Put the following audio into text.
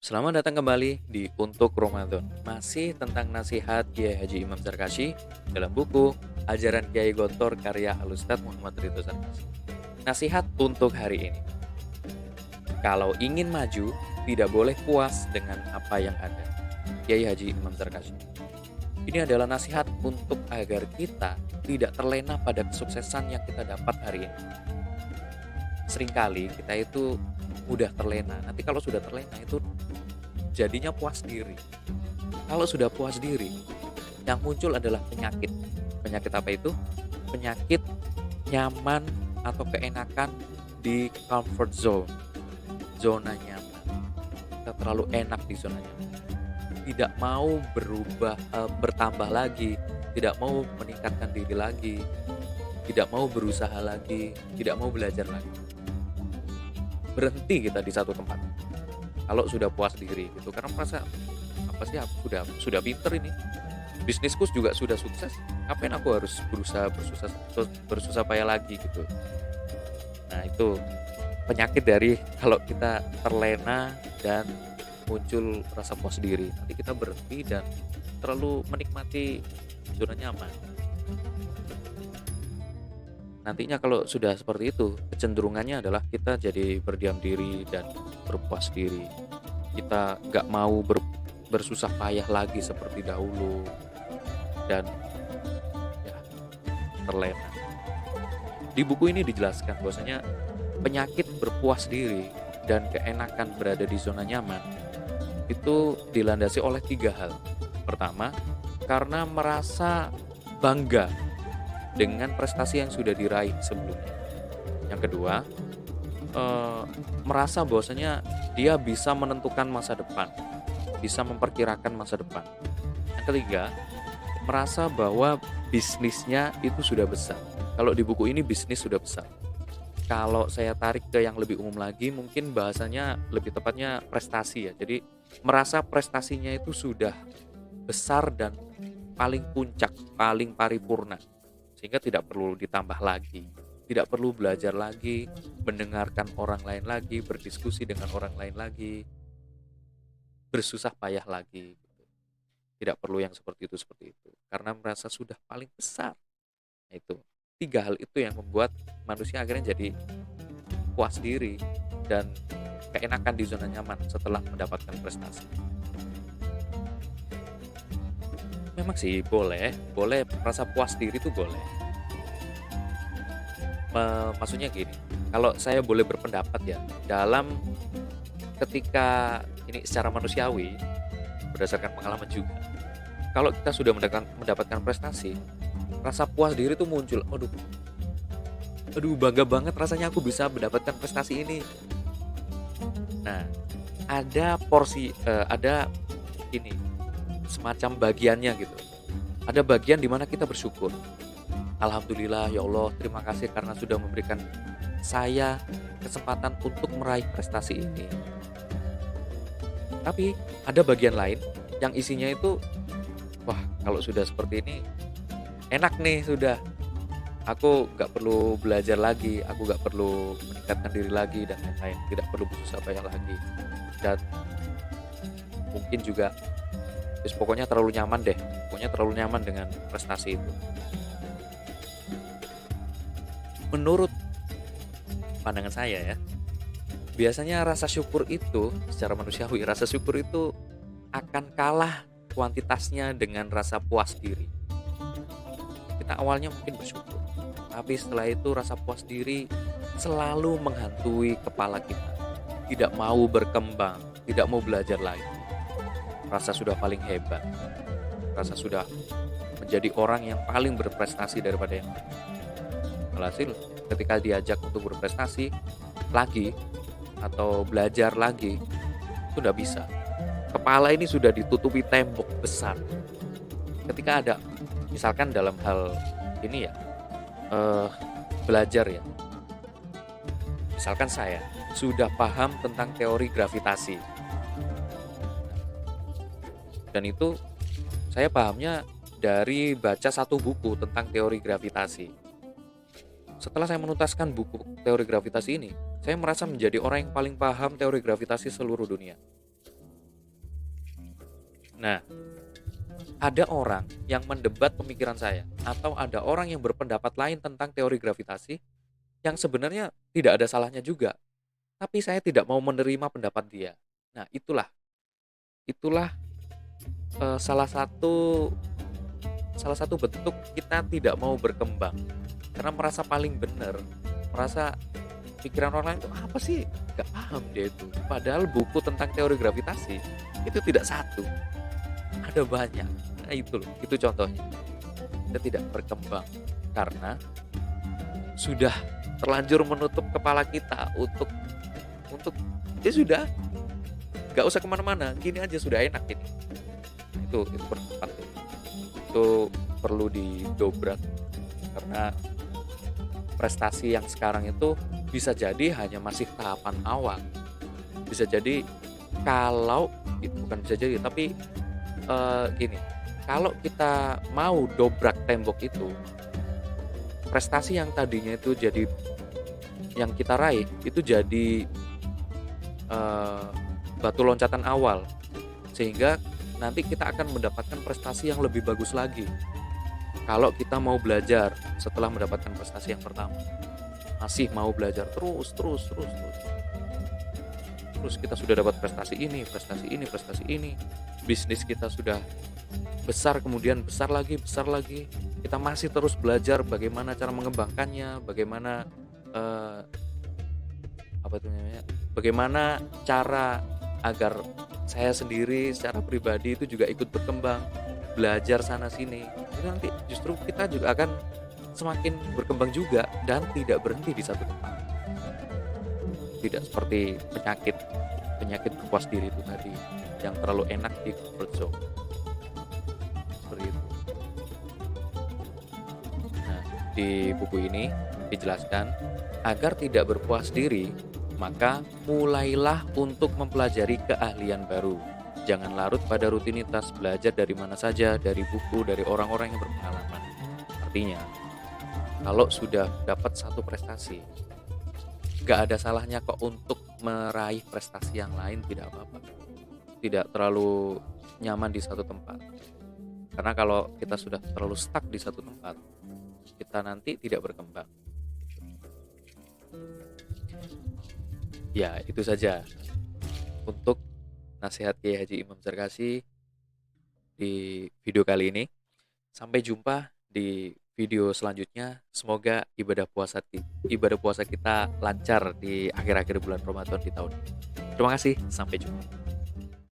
Selamat datang kembali di Untuk Ramadan. Masih tentang nasihat Kiai Haji Imam Zarkashi dalam buku Ajaran Kiai Gontor karya Al-Ustadz Muhammad Ridho Zarkashi. Nasihat untuk hari ini. Kalau ingin maju, tidak boleh puas dengan apa yang ada. Kiai Haji Imam Zarkashi. Ini adalah nasihat untuk agar kita tidak terlena pada kesuksesan yang kita dapat hari ini. Seringkali kita itu mudah terlena. Nanti kalau sudah terlena itu jadinya puas diri. Kalau sudah puas diri, yang muncul adalah penyakit. Penyakit apa itu? Penyakit nyaman atau keenakan di comfort zone. Zona nyaman. Kita terlalu enak di zona nyaman. Tidak mau bertambah lagi, tidak mau meningkatkan diri lagi, tidak mau berusaha lagi, tidak mau belajar lagi. Berhenti kita di satu tempat. Kalau sudah puas diri gitu, karena merasa apa sih, aku sudah pinter ini, bisnisku juga sudah sukses, ngapain aku harus berusaha bersusah payah lagi gitu. Nah itu penyakit dari kalau kita terlena dan muncul rasa puas diri, nanti kita berhenti dan terlalu menikmati zona nyaman. Nantinya kalau sudah seperti itu, kecenderungannya adalah kita jadi berdiam diri dan berpuas diri. Kita nggak mau bersusah payah lagi seperti dahulu dan ya terlena. Di buku ini dijelaskan bahwasanya penyakit berpuas diri dan keenakan berada di zona nyaman itu dilandasi oleh 3 hal. Pertama, karena merasa bangga dengan prestasi yang sudah diraih sebelumnya. Yang kedua, merasa bahwasanya dia bisa menentukan masa depan, bisa memperkirakan masa depan. Yang ketiga, merasa bahwa bisnisnya itu sudah besar. Kalau di buku ini bisnis sudah besar. Kalau saya tarik ke yang lebih umum lagi, mungkin bahasanya lebih tepatnya prestasi ya. Jadi merasa prestasinya itu sudah besar dan paling puncak, paling paripurna. Sehingga tidak perlu ditambah lagi, tidak perlu belajar lagi, mendengarkan orang lain lagi, berdiskusi dengan orang lain lagi, bersusah payah lagi. Tidak perlu yang seperti itu, karena merasa sudah paling besar. Nah, itu 3 hal itu yang membuat manusia akhirnya jadi puas diri dan keenakan di zona nyaman setelah mendapatkan prestasi. Memang sih boleh merasa puas diri itu boleh. Maksudnya gini, kalau saya boleh berpendapat ya, dalam ketika ini secara manusiawi, berdasarkan pengalaman juga, kalau kita sudah mendapatkan prestasi, rasa puas diri itu muncul. Aduh bangga banget rasanya aku bisa mendapatkan prestasi ini. Nah, ada ini semacam bagiannya gitu. Ada bagian di mana kita bersyukur. Alhamdulillah ya Allah, terima kasih karena sudah memberikan saya kesempatan untuk meraih prestasi ini. Tapi ada bagian lain yang isinya itu, wah kalau sudah seperti ini enak nih sudah. Aku nggak perlu belajar lagi, aku nggak perlu meningkatkan diri lagi dan lain-lain, tidak perlu bersusah payah lagi. Dan mungkin juga, pokoknya terlalu nyaman deh, pokoknya terlalu nyaman dengan prestasi itu. Menurut pandangan saya ya, biasanya rasa syukur itu secara manusiawi, rasa syukur itu akan kalah kuantitasnya dengan rasa puas diri. Kita awalnya mungkin bersyukur, tapi setelah itu rasa puas diri selalu menghantui kepala kita. Tidak mau berkembang, tidak mau belajar lagi. Rasa sudah paling hebat, rasa sudah menjadi orang yang paling berprestasi daripada yang lain. Alhasil ketika diajak untuk berprestasi lagi atau belajar lagi, itu udah bisa. Kepala ini sudah ditutupi tembok besar. Ketika ada, misalkan dalam hal ini ya, belajar ya. Misalkan saya sudah paham tentang teori gravitasi. Dan itu saya pahamnya dari baca satu buku tentang teori gravitasi. Setelah saya menuntaskan buku teori gravitasi ini, saya merasa menjadi orang yang paling paham teori gravitasi seluruh dunia. Nah, ada orang yang mendebat pemikiran saya, atau ada orang yang berpendapat lain tentang teori gravitasi yang sebenarnya tidak ada salahnya juga, tapi saya tidak mau menerima pendapat dia. Nah, itulah salah satu bentuk kita tidak mau berkembang karena merasa paling benar, merasa pikiran orang lain itu apa sih? Gak paham dia itu. Padahal buku tentang teori gravitasi itu tidak satu, ada banyak. Nah, itu contohnya. Kita tidak berkembang karena sudah terlanjur menutup kepala kita untuk ya sudah, gak usah kemana-mana, gini aja sudah enak ini. Itu bertempat tuh. Itu perlu didobrak karena prestasi yang sekarang itu bisa jadi hanya masih tahapan awal. Bisa jadi kalau itu bukan bisa jadi, tapi gini, kalau kita mau dobrak tembok itu, prestasi yang tadinya itu jadi yang kita raih itu jadi batu loncatan awal, sehingga nanti kita akan mendapatkan prestasi yang lebih bagus lagi. Kalau kita mau belajar setelah mendapatkan prestasi yang pertama, masih mau belajar terus, kita sudah dapat prestasi ini, bisnis kita sudah besar, kemudian besar lagi, kita masih terus belajar bagaimana cara mengembangkannya, bagaimana bagaimana cara agar saya sendiri secara pribadi itu juga ikut berkembang, belajar sana sini. Itu nanti justru kita juga akan semakin berkembang juga dan tidak berhenti di satu tempat. Tidak seperti penyakit berpuas diri itu tadi yang terlalu enak di comfort zone. Seperti itu. Nah, di buku ini dijelaskan agar tidak berpuas diri, maka mulailah untuk mempelajari keahlian baru. Jangan larut pada rutinitas, belajar dari mana saja, dari buku, dari orang-orang yang berpengalaman. Artinya, kalau sudah dapat satu prestasi, gak ada salahnya kok untuk meraih prestasi yang lain, tidak apa-apa. Tidak terlalu nyaman di satu tempat. Karena kalau kita sudah terlalu stuck di satu tempat, kita nanti tidak berkembang. Ya, itu saja untuk nasihat Kiai Haji Imam Zarkasi di video kali ini. Sampai jumpa di video selanjutnya. Semoga ibadah puasa kita lancar di akhir-akhir bulan Ramadan di tahun ini. Terima kasih, sampai jumpa.